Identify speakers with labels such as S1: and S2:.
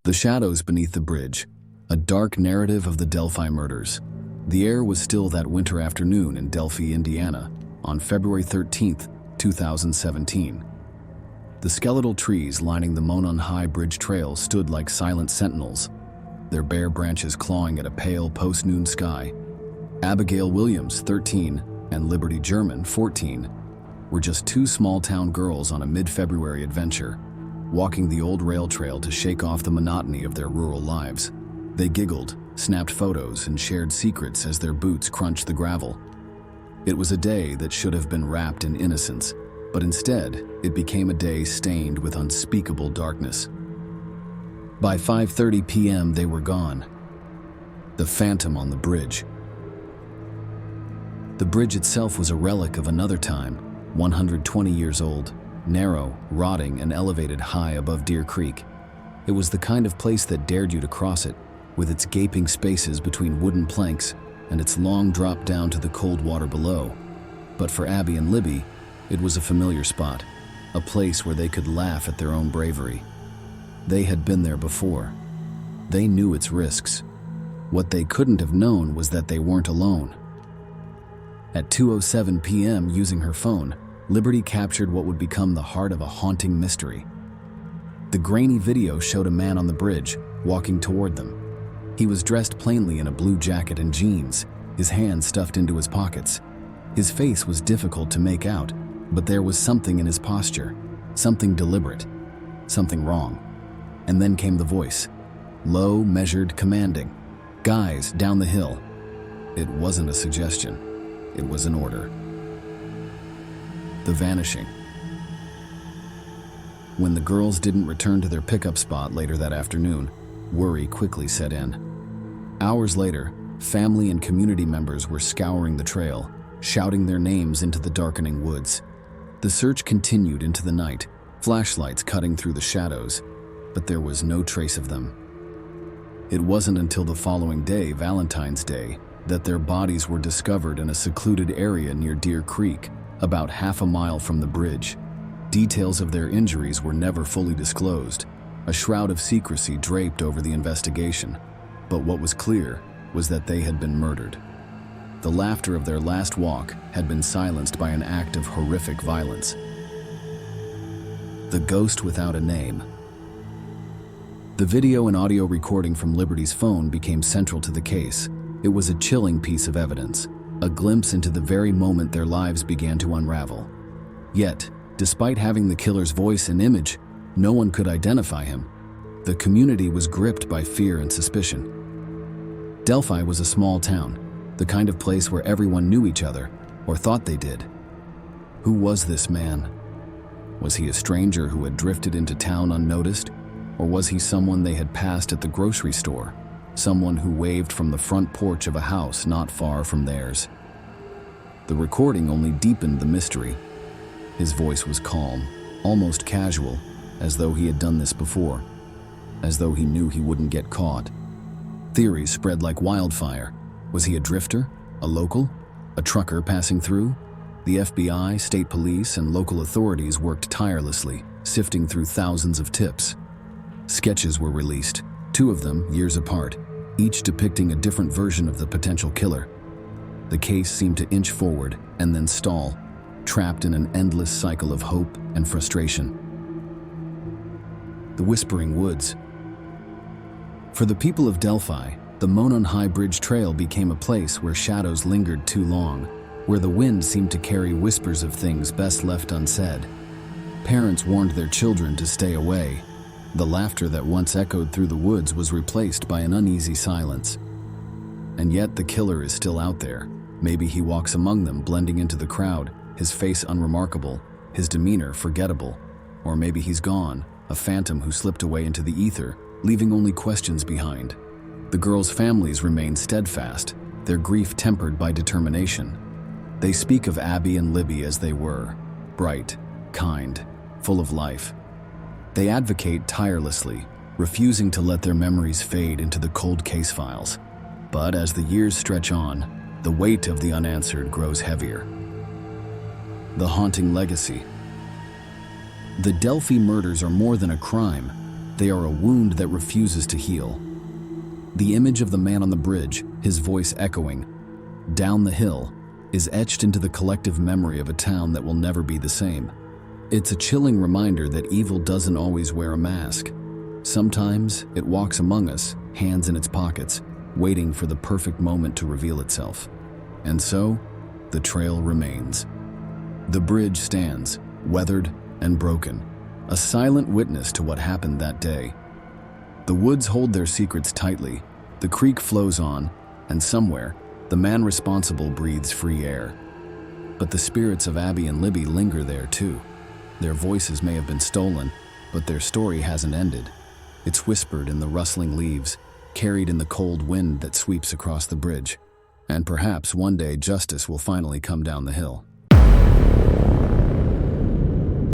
S1: The shadows beneath the bridge, a dark narrative of the Delphi murders. The air was still that winter afternoon in Delphi, Indiana, on February 13, 2017. The skeletal trees lining the Monon High Bridge Trail stood like silent sentinels, their bare branches clawing at a pale post-noon sky. Abigail Williams, 13, and Liberty German, 14, were just two small-town girls on a mid-February adventure, walking the old rail trail to shake off the monotony of their rural lives. They giggled, snapped photos, and shared secrets as their boots crunched the gravel. It was a day that should have been wrapped in innocence, but instead, it became a day stained with unspeakable darkness. By 5:30 p.m., they were gone. The phantom on the bridge. The bridge itself was a relic of another time, 120 years old, narrow, rotting, and elevated high above Deer Creek. It was the kind of place that dared you to cross it, with its gaping spaces between wooden planks and its long drop down to the cold water below. But for Abby and Libby, it was a familiar spot, a place where they could laugh at their own bravery. They had been there before. They knew its risks. What they couldn't have known was that they weren't alone. At 2:07 p.m., using her phone, Liberty captured what would become the heart of a haunting mystery. The grainy video showed a man on the bridge, walking toward them. He was dressed plainly in a blue jacket and jeans, his hands stuffed into his pockets. His face was difficult to make out, but there was something in his posture, something deliberate, something wrong. And then came the voice, low, measured, commanding. "Guys, down the hill." It wasn't a suggestion, it was an order. The vanishing. When the girls didn't return to their pickup spot later that afternoon, worry quickly set in. Hours later, family and community members were scouring the trail, shouting their names into the darkening woods. The search continued into the night, flashlights cutting through the shadows, but there was no trace of them. It wasn't until the following day, Valentine's Day, that their bodies were discovered in a secluded area near Deer Creek, about half a mile from the bridge. Details of their injuries were never fully disclosed. A shroud of secrecy draped over the investigation. But what was clear was that they had been murdered. The laughter of their last walk had been silenced by an act of horrific violence. The ghost without a name. The video and audio recording from Liberty's phone became central to the case. It was a chilling piece of evidence, a glimpse into the very moment their lives began to unravel. Yet, despite having the killer's voice and image, no one could identify him. The community was gripped by fear and suspicion. Delphi was a small town, the kind of place where everyone knew each other, or thought they did. Who was this man? Was he a stranger who had drifted into town unnoticed? Or was he someone they had passed at the grocery store? Someone who waved from the front porch of a house not far from theirs? The recording only deepened the mystery. His voice was calm, almost casual, as though he had done this before, as though he knew he wouldn't get caught. Theories spread like wildfire. Was he a drifter? A local? A trucker passing through? The FBI, state police, and local authorities worked tirelessly, sifting through thousands of tips. Sketches were released, 2 of them years apart, each depicting a different version of the potential killer. The case seemed to inch forward and then stall, trapped in an endless cycle of hope and frustration. The Whispering Woods. For the people of Delphi, the Monon High Bridge Trail became a place where shadows lingered too long, where the wind seemed to carry whispers of things best left unsaid. Parents warned their children to stay away. The laughter that once echoed through the woods was replaced by an uneasy silence. And yet the killer is still out there. Maybe he walks among them, blending into the crowd, his face unremarkable, his demeanor forgettable. Or maybe he's gone, a phantom who slipped away into the ether, leaving only questions behind. The girls' families remain steadfast, their grief tempered by determination. They speak of Abby and Libby as they were, bright, kind, full of life. They advocate tirelessly, refusing to let their memories fade into the cold case files. But as the years stretch on, the weight of the unanswered grows heavier. The haunting legacy. The Delphi murders are more than a crime. They are a wound that refuses to heal. The image of the man on the bridge, his voice echoing, "Down the hill," is etched into the collective memory of a town that will never be the same. It's a chilling reminder that evil doesn't always wear a mask. Sometimes it walks among us, hands in its pockets, waiting for the perfect moment to reveal itself. And so, the trail remains. The bridge stands, weathered and broken, a silent witness to what happened that day. The woods hold their secrets tightly, the creek flows on, and somewhere, the man responsible breathes free air. But the spirits of Abby and Libby linger there too. Their voices may have been stolen, but their story hasn't ended. It's whispered in the rustling leaves, carried in the cold wind that sweeps across the bridge. And perhaps one day justice will finally come down the hill.